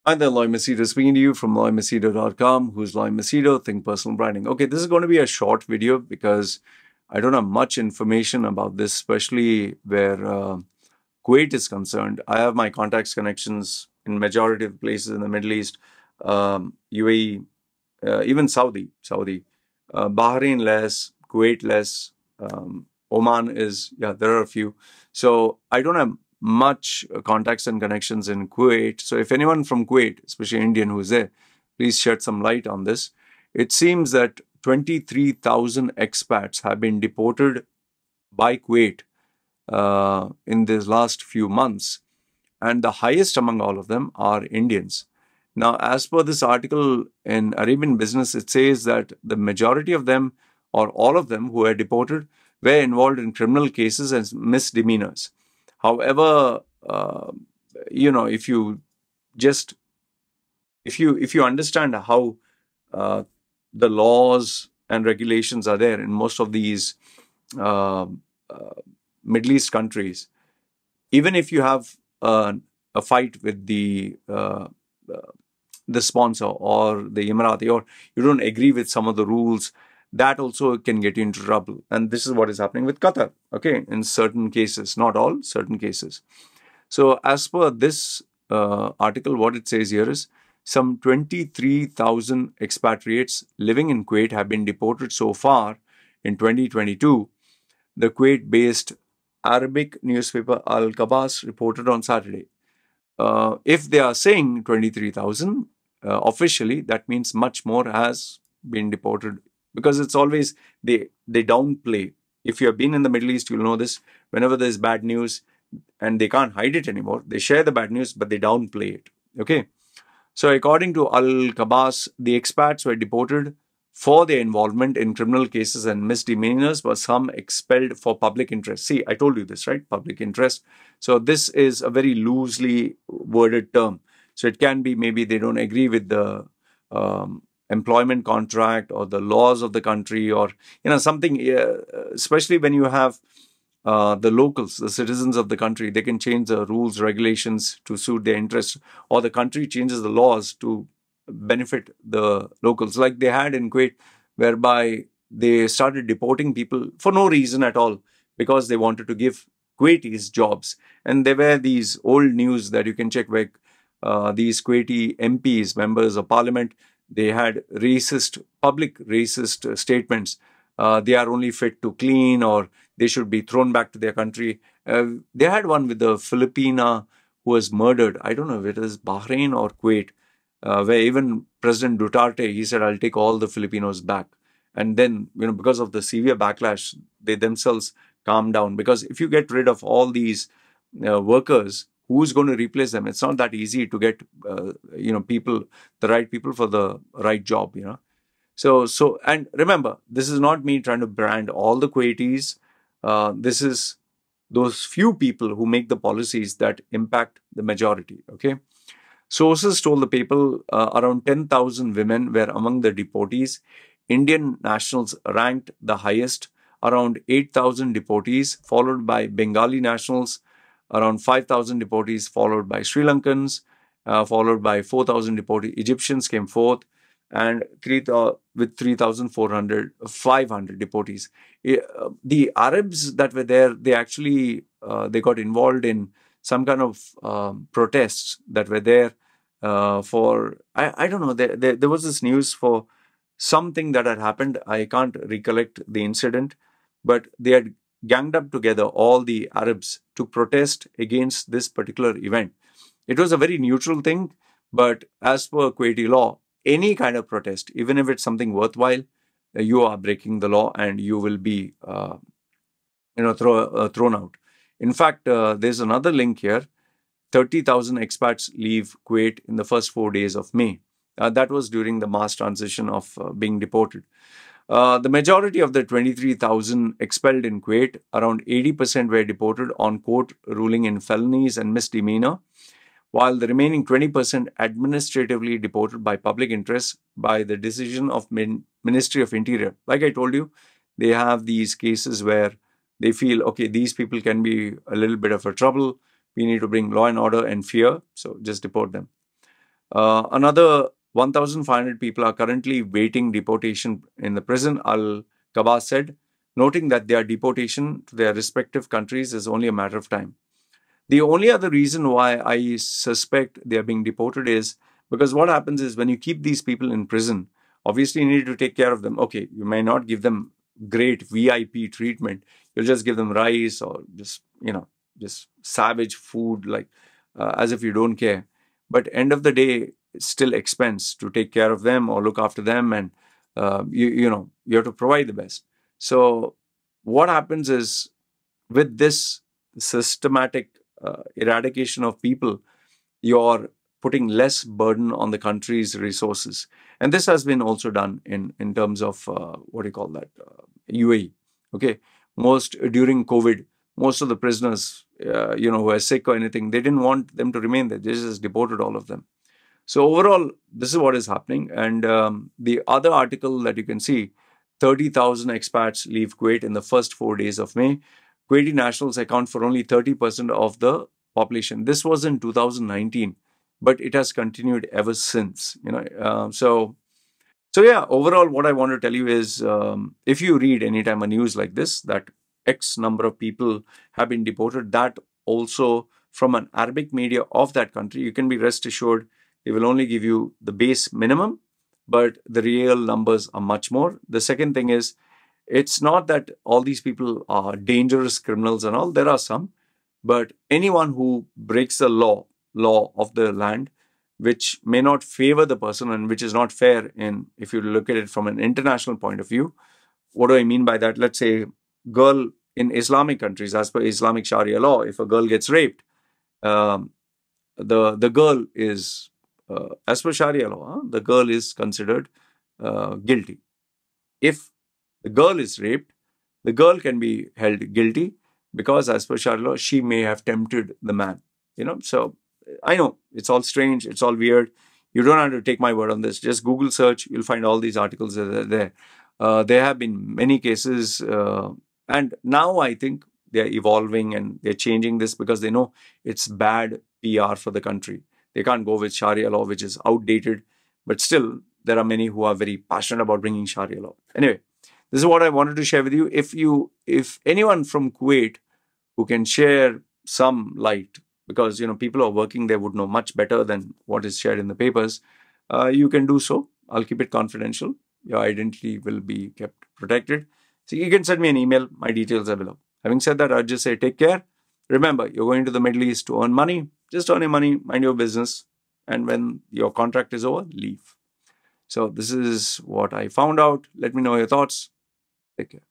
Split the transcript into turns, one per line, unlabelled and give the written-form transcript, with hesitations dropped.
Hi there, Loy Machedo speaking to you from loymachedo.com. Who's Loy Machedo? Think Personal Branding. Okay, this is going to be a short video because I don't have much information about this, especially where Kuwait is concerned. I have my contacts, connections in majority of places in the Middle East, UAE, even Saudi, Bahrain less, Kuwait less, Oman is, yeah, there are a few. So I don't have much contacts and connections in Kuwait. So if anyone from Kuwait, especially Indian who's there, please shed some light on this. It seems that 23,000 expats have been deported by Kuwait in these last few months. And the highest among all of them are Indians. Now, as per this article in Arabian Business, it says that the majority of them, or all of them who were deported, were involved in criminal cases and misdemeanors. However, if you understand how the laws and regulations are there in most of these Middle East countries, even if you have a fight with the sponsor or the Emirati, or you don't agree with some of the rules, that also can get you into trouble. And this is what is happening with Qatar, okay, in certain cases, not all, certain cases. So as per this article, what it says here is some 23,000 expatriates living in Kuwait have been deported so far in 2022. The Kuwait-based Arabic newspaper Al-Qabas reported on Saturday. If they are saying 23,000 officially, that means much more has been deported, because it's always they downplay. If you have been in the Middle East, you'll know this. Whenever there's bad news and they can't hide it anymore, they share the bad news, but they downplay it. Okay. So according to Al-Qabas, the expats were deported for their involvement in criminal cases and misdemeanors, but some expelled for public interest. See, I told you this, right? Public interest. So this is a very loosely worded term. So it can be maybe they don't agree with the employment contract or the laws of the country, or something. Especially when you have the locals, the citizens of the country, they can change the rules, regulations to suit their interests, or the country changes the laws to benefit the locals, like they had in Kuwait, whereby they started deporting people for no reason at all, because they wanted to give Kuwaitis jobs. And there were these old news that you can check, where these Kuwaiti MPs, members of parliament, they had public racist statements. They are only fit to clean, or they should be thrown back to their country. They had one with the Filipina who was murdered. I don't know if it is Bahrain or Kuwait, where even President Duterte, he said, I'll take all the Filipinos back. And then, because of the severe backlash, they themselves calmed down. Because if you get rid of all these workers, who's going to replace them? It's not that easy to get, people, the right people for the right job, So, and remember, this is not me trying to brand all the Kuwaitis. This is those few people who make the policies that impact the majority, okay? Sources told the paper around 10,000 women were among the deportees. Indian nationals ranked the highest, around 8,000 deportees, followed by Bengali nationals, around 5,000 deportees, followed by Sri Lankans, followed by 4,000 deportees. Egyptians came fourth, and with 3,500 deportees. The Arabs that were there, they actually they got involved in some kind of protests that were there for, I don't know, there was this news for something that had happened. I can't recollect the incident, but they had ganged up together, all the Arabs, to protest against this particular event. It was a very neutral thing, but as per Kuwaiti law, any kind of protest, even if it's something worthwhile, you are breaking the law and you will be thrown out. In fact, there's another link here. 30,000 expats leave Kuwait in the first 4 days of May. That was during the mass transition of being deported. The majority of the 23,000 expelled in Kuwait, around 80% were deported on court ruling in felonies and misdemeanor, while the remaining 20% administratively deported by public interest by the decision of Ministry of Interior. Like I told you, they have these cases where they feel, okay, these people can be a little bit of a trouble. We need to bring law and order and fear, so just deport them. Another 1,500 people are currently waiting deportation in the prison, Al-Qabas said, noting that their deportation to their respective countries is only a matter of time. The only other reason why I suspect they are being deported is because what happens is when you keep these people in prison, obviously you need to take care of them. Okay, you may not give them great VIP treatment. You'll just give them rice or just, just savage food, like as if you don't care. But end of the day, it's still expense to take care of them or look after them, and you have to provide the best. So what happens is with this systematic eradication of people, you're putting less burden on the country's resources. And this has been also done in terms of what do you call that? UAE. Okay. During COVID, most of the prisoners, who were sick or anything, they didn't want them to remain there. They just deported all of them. So overall, this is what is happening. And the other article that you can see, 30,000 expats leave Kuwait in the first 4 days of May. Kuwaiti nationals account for only 30% of the population. This was in 2019, but it has continued ever since. So yeah, overall, what I want to tell you is, if you read anytime a news like this, that X number of people have been deported, that also from an Arabic media of that country, you can be rest assured they will only give you the base minimum, but the real numbers are much more. The second thing is, it's not that all these people are dangerous criminals and all. There are some, but anyone who breaks the law of the land, which may not favor the person and which is not fair if you look at it from an international point of view. What do I mean by that? Let's say girl in Islamic countries, as per Islamic Sharia law, if a girl gets raped, the girl is, as per Sharia law, the girl is considered guilty. If the girl is raped, the girl can be held guilty because as per Sharia law, she may have tempted the man. So I know it's all strange, it's all weird. You don't have to take my word on this. Just Google search, you'll find all these articles that are there. There have been many cases, and now I think they're evolving and they're changing this because they know it's bad PR for the country. They can't go with Sharia law, which is outdated, but still there are many who are very passionate about bringing Sharia law. Anyway, this is what I wanted to share with you. If anyone from Kuwait who can share some light, because people who are working there would know much better than what is shared in the papers, you can do so. I'll keep it confidential. Your identity will be kept protected. So you can send me an email. My details are below. Having said that, I'll just say take care. Remember, you're going to the Middle East to earn money. Just earn your money, mind your business, and when your contract is over, leave. So this is what I found out. Let me know your thoughts. Take care.